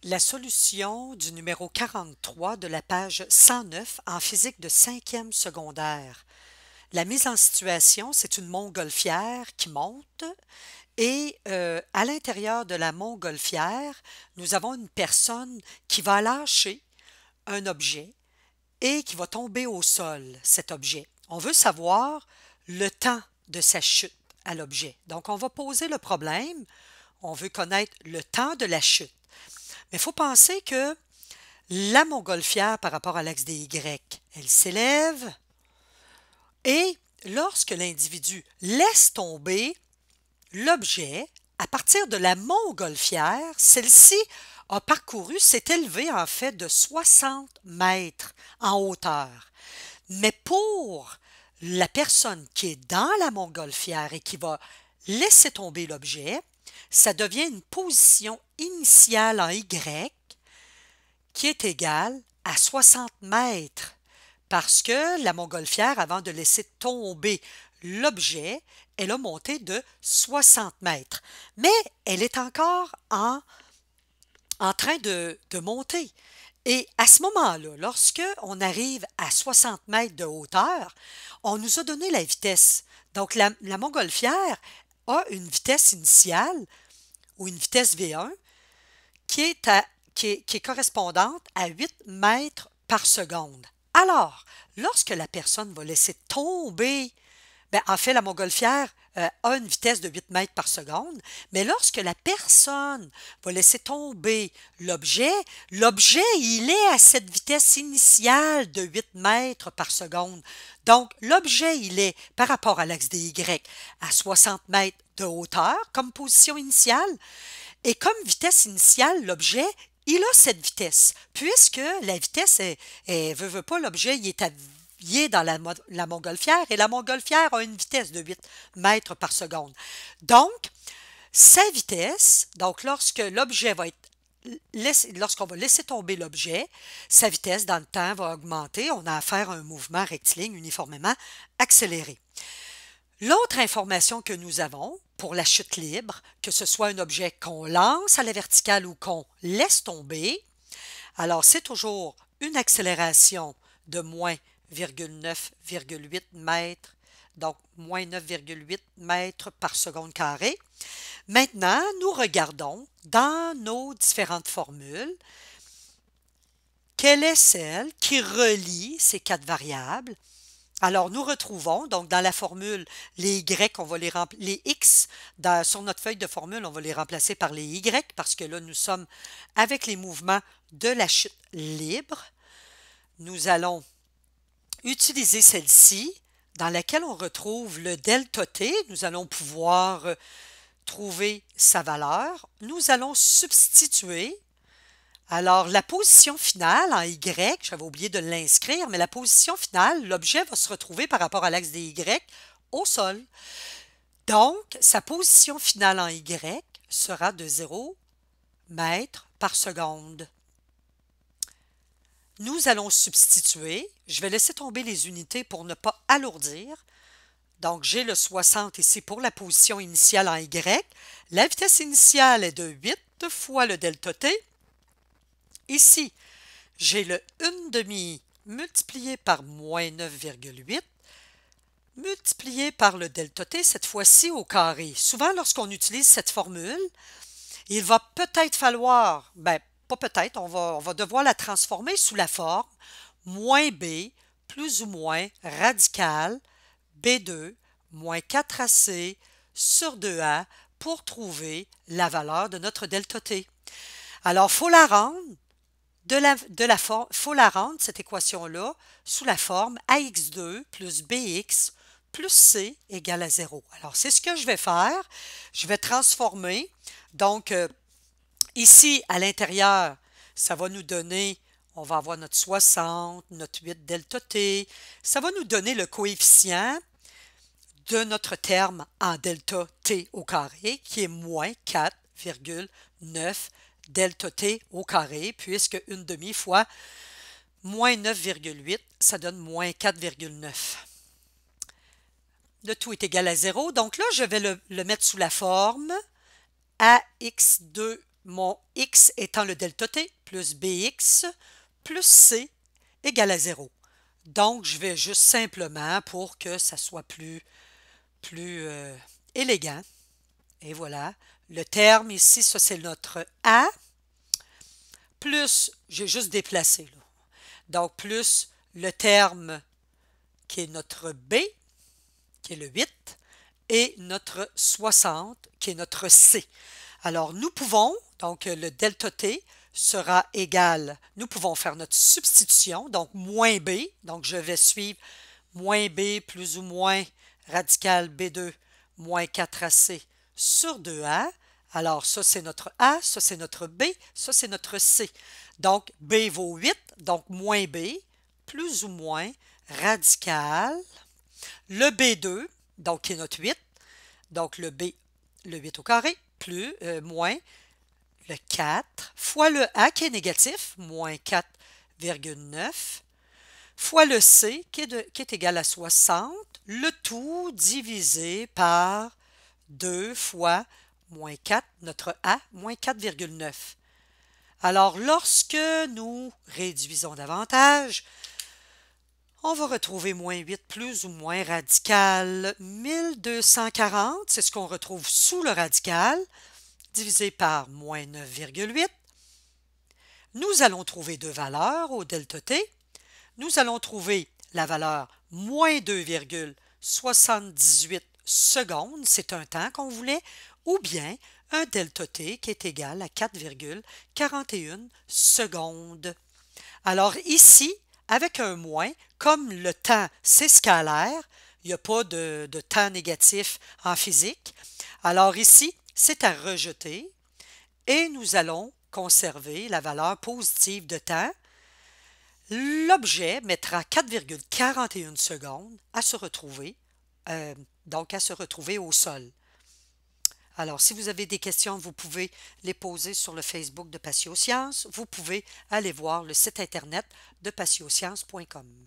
La solution du numéro 43 de la page 109 en physique de 5e secondaire. La mise en situation, c'est une montgolfière qui monte et à l'intérieur de la montgolfière, nous avons une personne qui va lâcher un objet et qui va tomber au sol, cet objet. On veut savoir le temps de sa chute à l'objet. Donc, on va poser le problème. On veut connaître le temps de la chute. Mais il faut penser que la montgolfière par rapport à l'axe des Y, elle s'élève et lorsque l'individu laisse tomber l'objet, à partir de la montgolfière, celle-ci a parcouru, s'est élevée en fait de 60 mètres en hauteur. Mais pour la personne qui est dans la montgolfière et qui va laisser tomber l'objet, ça devient une position initiale en Y qui est égale à 60 mètres parce que la montgolfière, avant de laisser tomber l'objet, elle a monté de 60 mètres. Mais elle est encore en train de monter. Et à ce moment-là, lorsque on arrive à 60 mètres de hauteur, on nous a donné la vitesse. Donc, la montgolfière a une vitesse initiale ou une vitesse V1 qui est correspondante à 8 mètres par seconde. Alors, lorsque la personne va laisser tomber, en fait, la montgolfière a une vitesse de 8 mètres par seconde, mais lorsque la personne va laisser tomber l'objet, il est à cette vitesse initiale de 8 mètres par seconde. Donc, l'objet, il est, par rapport à l'axe des Y, à 60 mètres de hauteur comme position initiale. Et comme vitesse initiale, l'objet, il a cette vitesse, puisque la vitesse, veut pas, l'objet, il est dans la montgolfière, et la montgolfière a une vitesse de 8 mètres par seconde. Donc, sa vitesse, donc lorsque l'objet va être lorsqu'on va laisser tomber l'objet, sa vitesse dans le temps va augmenter. On a affaire à un mouvement rectiligne uniformément accéléré. L'autre information que nous avons pour la chute libre, que ce soit un objet qu'on lance à la verticale ou qu'on laisse tomber, alors c'est toujours une accélération de moins 9,8 mètres, donc moins 9,8 mètres par seconde carrée. Maintenant, nous regardons dans nos différentes formules quelle est celle qui relie ces quatre variables. Alors, nous retrouvons, donc dans la formule, les Y, les X, sur notre feuille de formule, on va les remplacer par les Y parce que là, nous sommes avec les mouvements de la chute libre. Nous allons utiliser celle-ci dans laquelle on retrouve le delta T. Nous allons pouvoir trouver sa valeur. Nous allons substituer. Alors, la position finale en Y, j'avais oublié de l'inscrire, mais la position finale, l'objet va se retrouver par rapport à l'axe des Y au sol. Donc, sa position finale en Y sera de 0 mètres par seconde. Nous allons substituer. Je vais laisser tomber les unités pour ne pas alourdir. Donc, j'ai le 60 ici pour la position initiale en Y. La vitesse initiale est de 8 fois le delta T. Ici, j'ai le 1/2 multiplié par moins 9,8 multiplié par le delta T, cette fois-ci au carré. Souvent, lorsqu'on utilise cette formule, il va peut-être falloir, pas peut-être, on va devoir la transformer sous la forme moins B plus ou moins radical B2 moins 4AC sur 2A pour trouver la valeur de notre delta T. Alors, il faut la rendre faut la rendre, cette équation-là, sous la forme AX2 plus BX plus C égale à 0. Alors, c'est ce que je vais faire. Je vais transformer. Donc, ici, à l'intérieur, ça va nous donner, on va avoir notre 60, notre 8 delta T. Ça va nous donner le coefficient de notre terme en delta T au carré, qui est moins 4,9 delta T au carré, puisque 1/2 fois moins 9,8, ça donne moins 4,9. Le tout est égal à 0. Donc là, je vais le mettre sous la forme AX2 mon x étant le delta t, plus bx, plus c égale à 0. Donc, je vais juste simplement, pour que ça soit plus élégant, et voilà, le terme ici, ça c'est notre A, plus, j'ai juste déplacé, là. Donc, plus le terme qui est notre B, qui est le 8, et notre 60, qui est notre C. Alors, nous pouvons, donc le delta t sera égal, nous pouvons faire notre substitution, donc moins B, donc je vais suivre moins B plus ou moins radical B2 moins 4AC sur 2A. Alors, ça, c'est notre A, ça, c'est notre B, ça, c'est notre C. Donc, B vaut 8, donc moins B, plus ou moins radical, le B2, donc qui est notre 8, donc le 8 au carré, plus, moins le 4, fois le A qui est négatif, moins 4,9, fois le C qui est égal à 60, le tout divisé par 2 fois moins 4, notre A, moins 4,9. Alors, lorsque nous réduisons davantage, on va retrouver moins 8 plus ou moins radical 1240, c'est ce qu'on retrouve sous le radical, divisé par moins 9,8. Nous allons trouver deux valeurs au delta t. Nous allons trouver la valeur moins 2,78 secondes, c'est un temps qu'on voulait, ou bien un delta t qui est égal à 4,41 secondes. Alors ici, avec un moins, comme le temps c'est scalaire, il n'y a pas de temps négatif en physique, alors ici, c'est à rejeter et nous allons conserver la valeur positive de temps. L'objet mettra 4,41 secondes à se retrouver, donc à se retrouver au sol. Alors, si vous avez des questions, vous pouvez les poser sur le Facebook de Patiosciences. Vous pouvez aller voir le site internet de patiosciences.com.